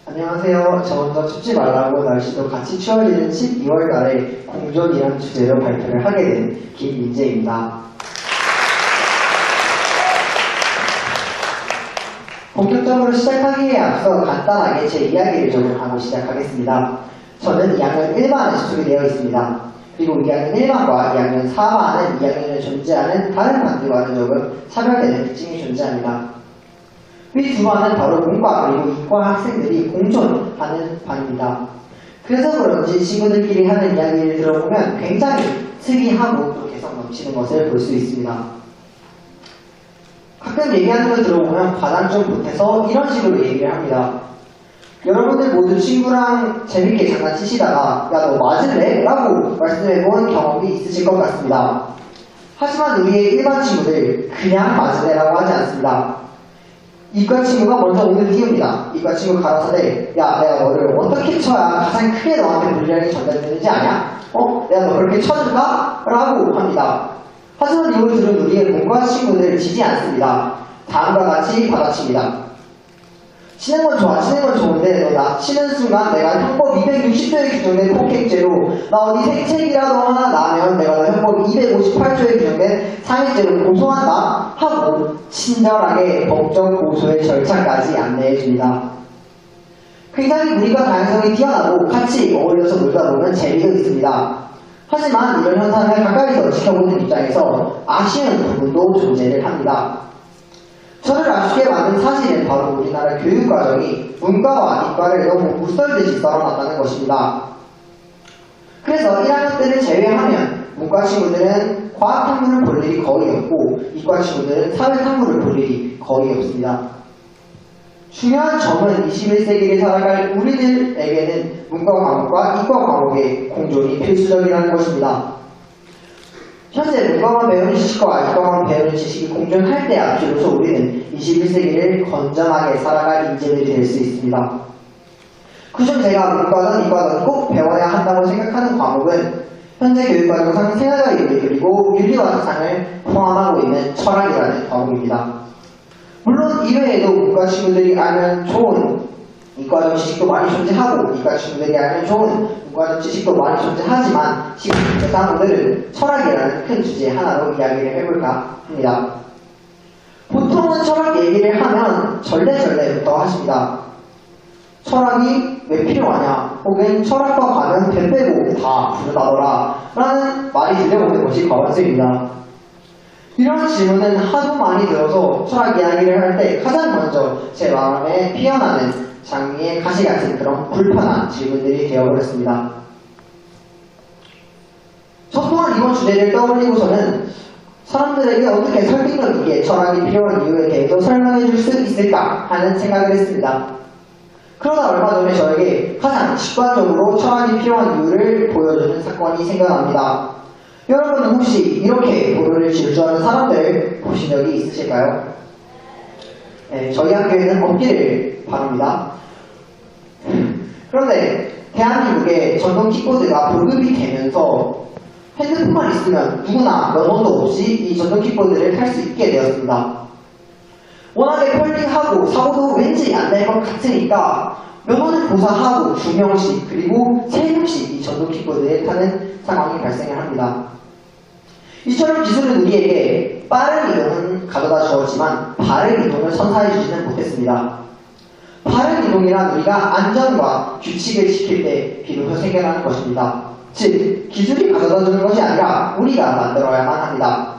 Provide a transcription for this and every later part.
안녕하세요. 저 먼저 춥지 말라고 날씨도 같이 추워지는 12월 달에 공존이란 주제로 발표를 하게 된 김민재입니다. 본격적으로 시작하기에 앞서 간단하게 제 이야기를 좀 하고 시작하겠습니다. 저는 2학년 1반에 소속이 되어 있습니다. 그리고 2학년 1반과 2학년 4반은 2학년에 존재하는 다른 반들과는 조금 차별되는 특징이 존재합니다. 이 두 반은 바로 문과 그리고 이과 학생들이 공존하는 반입니다. 그래서 그런지 친구들끼리 하는 이야기를 들어보면 굉장히 특이하고 또 개성 넘치는 것을 볼 수 있습니다. 가끔 얘기하는 걸 들어보면 과장 좀 못해서 이런 식으로 얘기를 합니다. 여러분들 모두 친구랑 재밌게 장난치시다가 야 너 맞을래? 라고 말씀해본 경험이 있으실 것 같습니다. 하지만 우리의 일반 친구들 그냥 맞을래? 라고 하지 않습니다. 이과 친구가 먼저 오늘 띄웁니다. 이과 친구 가라사대 야 내가 너를 어떻게 쳐야 가장 크게 너한테 물량이 전달되는지 아냐? 내가 너 그렇게 쳐줄까? 라고 합니다. 하지만 이걸 들은 우리의 문과 친구들 지지 않습니다. 다음과 같이 받아칩니다. 치는 건 좋아, 치는 건 좋은데 너 나 치는 순간 내가 형법 260조에 규정된 폭행죄로 나 어디 생책이라도 하나 나면 내가 너 형법 258조에 규정된 상해죄로 고소한다 하고 친절하게 법정 고소의 절차까지 안내해줍니다. 굉장히 우리가 다양성이 뛰어나고 같이 어울려서 놀다 보면 재미도 있습니다. 하지만 이런 현상을 가까이서 지켜보는 입장에서 아쉬운 부분도 존재를 합니다. 저를 아쉽게 만든 사실은 바로 우리나라 교육과정이 문과와 이과를 너무 무썰듯이 썰어놨다는 것입니다. 그래서 1학년 때를 제외하면 문과 친구들은 과학 탐구를 볼 일이 거의 없고 이과 친구들은 사회 탐구를 볼 일이 거의 없습니다. 중요한 점은 21세기를 살아갈 우리들에게는 문과 과목과 이과 과목의 공존이 필수적이라는 것입니다. 현재 문과만 배우는 지식과 이과만 배우는 지식이 공존할 때야 비로소 우리는 21세기를 건전하게 살아갈 인재들이 될 수 있습니다. 그중 제가 문과든 이과든 꼭 배워야 한다고 생각하는 과목은 현재 교육과정상 생활과 윤리 그리고 윤리와 사상을 포함하고 있는 철학이라는 과목입니다. 물론 이외에도 문과 친구들이 알면 좋은 이과적 지식도 많이 존재하고 이과 친구들이 알면 좋은 문과적 지식도 많이 존재하지만 지금 오늘은 철학이라는 큰 주제 하나로 이야기를 해볼까 합니다. 보통은 철학 얘기를 하면 절레절레부터 하십니다. 철학이 왜 필요하냐 혹은 철학과 가면 배 빼고 다 부르다더라 라는 말이 들려오는 것이 과반수입니다. 이런 질문은 하도 많이 들어서 철학 이야기를 할 때 가장 먼저 제 마음에 피어나는 장미의 가시 같은 그런 불편한 질문들이 되어버렸습니다. 저 또한 이번 주제를 떠올리고서는 사람들에게 어떻게 설득력 있게 철학이 필요한 이유에 대해서 설명해 줄 수 있을까 하는 생각을 했습니다. 그러다 얼마 전에 저에게 가장 직관적으로 철학이 필요한 이유를 보여주는 사건이 생겨납니다. 여러분 혹시 이렇게 도로를 질주하는 사람들 보신 적이 있으실까요? 네, 저희 학교에는 없기를 바랍니다. 그런데 대한민국에 전동 킥보드가 보급이 되면서 핸드폰만 있으면 누구나 면허도 없이 이 전동 킥보드를 탈 수 있게 되었습니다. 워낙에 펄링하고 사고도 왠지 안 날 것 같으니까 면허를 고사하고 2명씩 그리고 3명씩 이 전동 킥보드에 타는 상황이 발생을 합니다. 이처럼 기술은 우리에게 빠른 이동은 가져다 주었지만 바른 이동을 선사해주지는 못했습니다. 바른 이동이란 우리가 안전과 규칙을 지킬 때 비로소 생겨나는 것입니다. 즉, 기술이 가져다 주는 것이 아니라 우리가 만들어야만 합니다.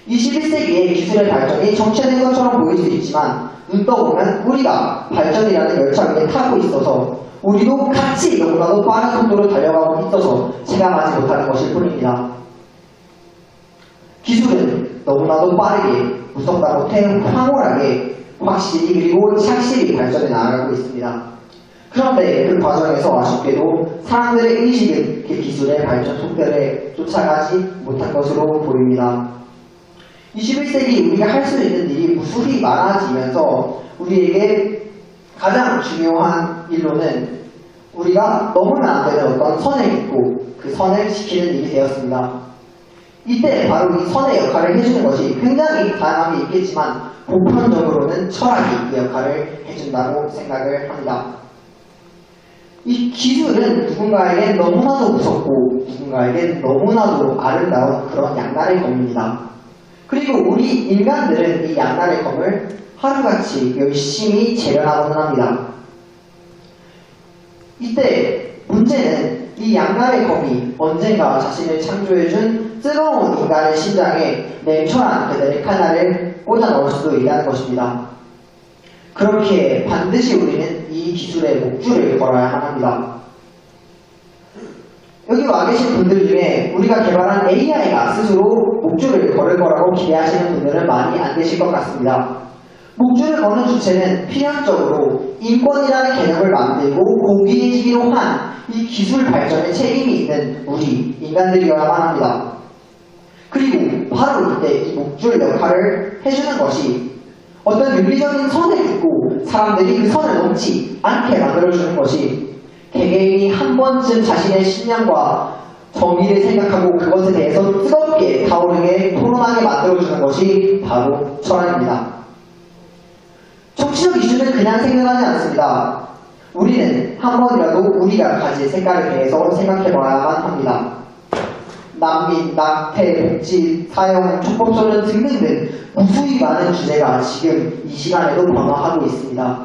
21세기의 기술의 발전이 정체된 것처럼 보일 수 있지만 눈 떠보면 우리가 발전이라는 열차 위에 타고 있어서 우리도 같이 너무나도 빠른 속도로 달려가고 있어서 체감하지 못하는 것일 뿐입니다. 기술은 너무나도 빠르게 무섭다 못해 황홀하게 확실히 그리고 착실히 발전해 나가고 있습니다. 그런데 그 과정에서 아쉽게도 사람들의 의식은 그 기술의 발전 속도에 쫓아가지 못한 것으로 보입니다. 21세기 우리가 할 수 있는 일이 무수히 많아지면서 우리에게 가장 중요한 일로는 우리가 넘으면 안 되는 어떤 선을 긋고 그 선을 지키는 일이 되었습니다. 이때 바로 이 선의 역할을 해주는 것이 굉장히 다양하게 있겠지만 보편적으로는 철학이 이 역할을 해준다고 생각을 합니다. 이 기술은 누군가에겐 너무나도 무섭고 누군가에겐 너무나도 아름다운 그런 양날의 검입니다. 그리고 우리 인간들은 이 양날의 검을 하루같이 열심히 재련하고는 합니다. 이때 문제는 이 양날의 검이 언젠가 자신을 창조해준 뜨거운 인간의 심장에 냉철한 그들의 칼날을 꽂아 넣을 수도 있다는 것입니다. 그렇기에 반드시 우리는 이 기술에 목줄을 걸어야만 합니다. 여기 와 계신 분들 중에 우리가 개발한 AI가 스스로 목줄을 걸을 거라고 기대하시는 분들은 많이 안 계실 것 같습니다. 목줄을 거는 주체는 필연적으로 인권이라는 개념을 만들고 고기이기로 한 이 기술 발전에 책임이 있는 우리 인간들이어야만 합니다. 그리고 바로 이때 이 목줄 역할을 해주는 것이 어떤 윤리적인 선을 긋고 사람들이 그 선을 넘지 않게 만들어주는 것이 개개인이 한 번쯤 자신의 신념과 정의를 생각하고 그것에 대해서 뜨겁게 타오르게 토론하게 만들어주는 것이 바로 철학입니다. 정치적 이슈는 그냥 생각하지 않습니다. 우리는 한 번이라도 우리가 가진 색깔에 대해서 생각해봐야만 합니다. 난민, 낙태, 복지, 사형, 촉법소년 등등등 무수히 많은 주제가 지금 이 시간에도 변화하고 있습니다.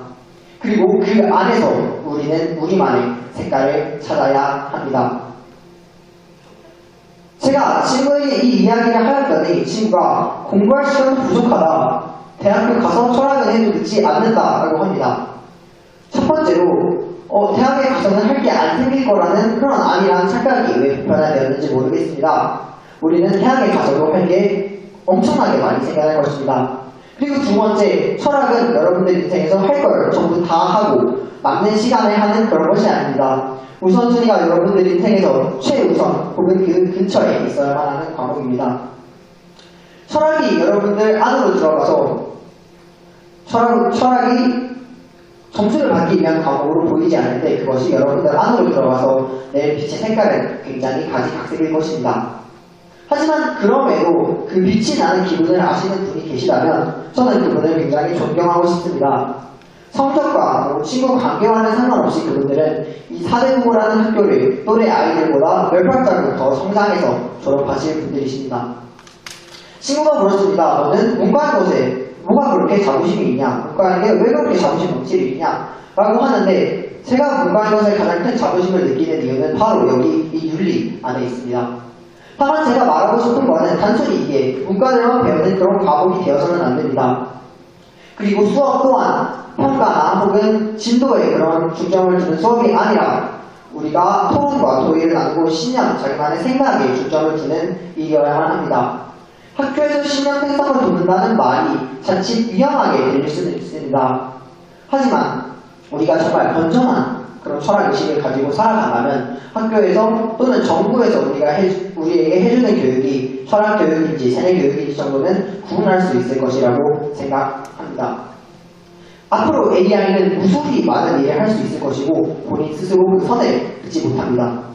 그리고 그 안에서 우리는 우리만의 색깔을 찾아야 합니다. 제가 친구에게 이 이야기를 하였더니 친구가 공부할 시간도 부족하다. 대학교 가서 철학은 해도 늦지 않는다라고 합니다. 첫 번째로 대학에 가서는 할 게 안 생길 거라는 그런 안이란 착각이 왜 보편화되었는지 모르겠습니다. 우리는 대학에 가서도 할 게 엄청나게 많이 생겨날 것입니다. 그리고 두 번째, 철학은 여러분들 인생에서 할 걸 전부 다 하고 남는 시간에 하는 그런 것이 아닙니다. 우선순위가 여러분들 인생에서 최우선 혹은 그 근처에 있어야만 하는 과목입니다. 철학이 여러분들 안으로 들어가서 철학이 점수를 받기 위한 과목으로 보이지 않을 때 그것이 여러분들 안으로 들어가서 내일 빛의 색깔을 굉장히 가지각색일 것입니다. 하지만 그럼에도 그 빛이 나는 기분을 아시는 분이 계시다면 저는 그분을 굉장히 존경하고 싶습니다. 성적과 친구 관계와는 상관없이 그분들은 이 사대부고라는 학교를 또래 아이들보다 몇 발자국 더 성장해서 졸업하실 분들이십니다. 친구가 물었습니다. 너는 문과인 곳에 뭐가 그렇게 자부심이 있냐? 문과인데 왜 그렇게 자부심 넘치를 있냐? 라고 하는데 제가 문과인 것에 가장 큰 자부심을 느끼는 이유는 바로 여기 이 윤리 안에 있습니다. 다만 제가 말하고 싶은 거는 단순히 이게 문과들만 배우는 그런 과목이 되어서는 안 됩니다. 그리고 수업 또한 평가나 혹은 진도에 그런 중점을 두는 수업이 아니라 우리가 토론과 토의를 나누고 신념, 자기만의 생각에 중점을 두는 일이어야만 합니다. 학교에서 신념 생성을 돕는다는 말이 자칫 위험하게 들릴 수도 있습니다. 하지만 우리가 정말 건전한 그런 철학의식을 가지고 살아간다면 학교에서 또는 정부에서 우리에게 해주는 교육이 철학교육인지 세뇌교육인지 정도는 구분할 수 있을 것이라고 생각합니다. 앞으로 AI는 무수히 많은 일을 할 수 있을 것이고 본인 스스로 그 선을 긋지 못합니다.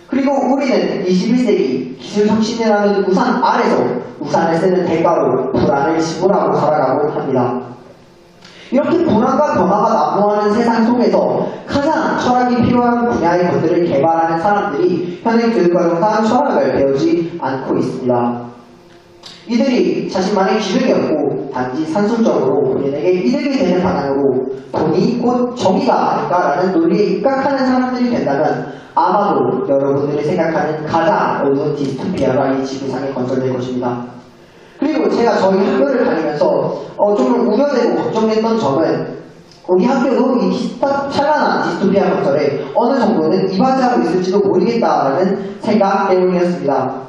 그리고 우리는 21세기 기술 혁신이라는 우산 아래서 우산을 쓰는 대가로 불안을 지불하고 살아가곤 합니다. 이렇게 불안과 변화가 난무하는 세상 속에서 가장 철학이 필요한 분야의 것들을 개발하는 사람들이 현행 교육과정상 철학을 배우지 않고 있습니다. 이들이 자신만의 기준이 없고 단지 산술적으로 본인에게 이득이 되는 방향으로 돈이 곧 정의가 아닐까라는 논리에 입각하는 사람들이 된다면 아마도 여러분들이 생각하는 가장 어두운 디스토피아가 이 지구상에 건설될 것입니다. 그리고 제가 저희 학교를 다니면서 좀 우려되고 걱정됐던 점은 우리 학교도 이 찬란한 디스토피아 건설에 어느 정도는 이바지하고 있을지도 모르겠다라는 생각 때문이었습니다.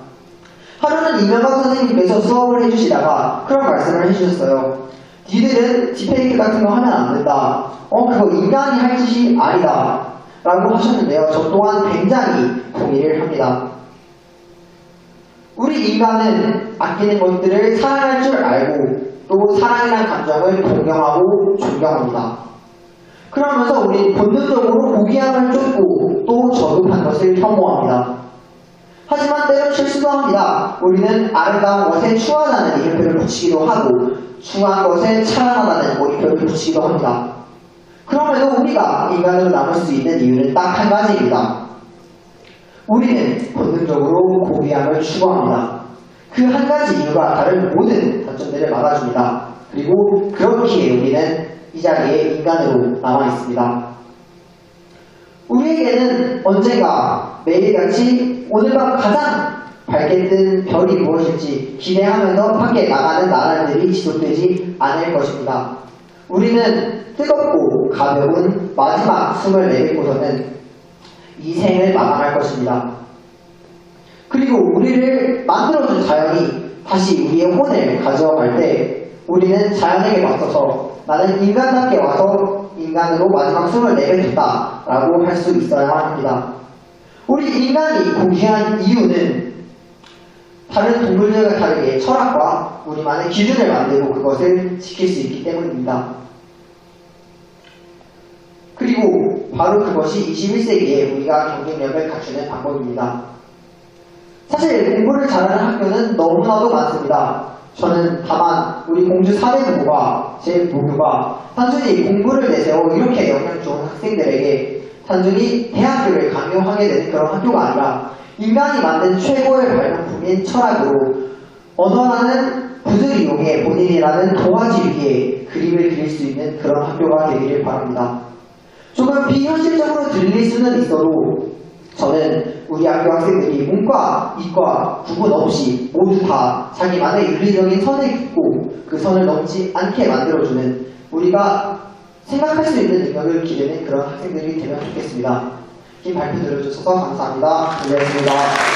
하루는 이명박 선생님께서 수업을 해주시다가 그런 말씀을 해주셨어요. 니들은 딥페이크 같은 거 하면 안 된다. 그거 인간이 할 짓이 아니다. 라고 하셨는데요. 저 또한 굉장히 동의를 합니다. 우리 인간은 아끼는 것들을 사랑할 줄 알고 또 사랑이란 감정을 동경하고 존경합니다. 그러면서 우리 본능적으로 고귀함을 쫓고 또 저급한 것을 혐오합니다. 하지만 때론 실수도 합니다. 우리는 아름다운 것에 추하다는 이름표를 붙이기도 하고 추한 것에 찬란하다는 모임표를 붙이기도 합니다. 그럼에도 우리가 인간으로 남을 수 있는 이유는 딱 한 가지입니다. 우리는 본능적으로 고귀함을 추구합니다. 그 한 가지 이유가 다른 모든 단점들을 막아줍니다. 그리고 그렇기에 우리는 이 자리에 인간으로 남아있습니다. 우리에게는 언젠가 매일같이 오늘 밤 가장 밝게 뜬 별이 무엇일지 기대하면서 밖에 나가는 나날들이 지속되지 않을 것입니다. 우리는 뜨겁고 가벼운 마지막 숨을 내뱉고서는 이 생을 마감할 것입니다. 그리고 우리를 만들어준 자연이 다시 우리의 혼을 가져갈 때 우리는 자연에게 맞서서 나는 인간답게 와서 인간으로 마지막 숨을 내뱉었다 라고 할 수 있어야 합니다. 우리 인간이 고귀한 이유는 다른 동물들과 다르게 철학과 우리만의 기준을 만들고 그것을 지킬 수 있기 때문입니다. 그리고 바로 그것이 21세기에 우리가 경쟁력을 갖추는 방법입니다. 사실 공부를 잘하는 학교는 너무나도 많습니다. 저는 다만 우리 공주 4대 부모가 제 목표가 단순히 공부를 내세워 이렇게 영향 좋은 학생들에게 단순히 대학교를 강요하게 되는 그런 학교가 아니라 인간이 만든 최고의 발명품인 철학으로 언어라는 붓을 이용해 본인이라는 도화지 위에 그림을 그릴 수 있는 그런 학교가 되기를 바랍니다. 조금 비현실적으로 들릴 수는 있어도 저는 우리 학교 학생들이 문과, 이과 구분 없이 모두 다 자기만의 윤리적인 선을 긋고 그 선을 넘지 않게 만들어주는 우리가 생각할 수 있는 능력을 기르는 그런 학생들이 되면 좋겠습니다. 긴 발표 들어주셔서 감사합니다. 고맙습니다.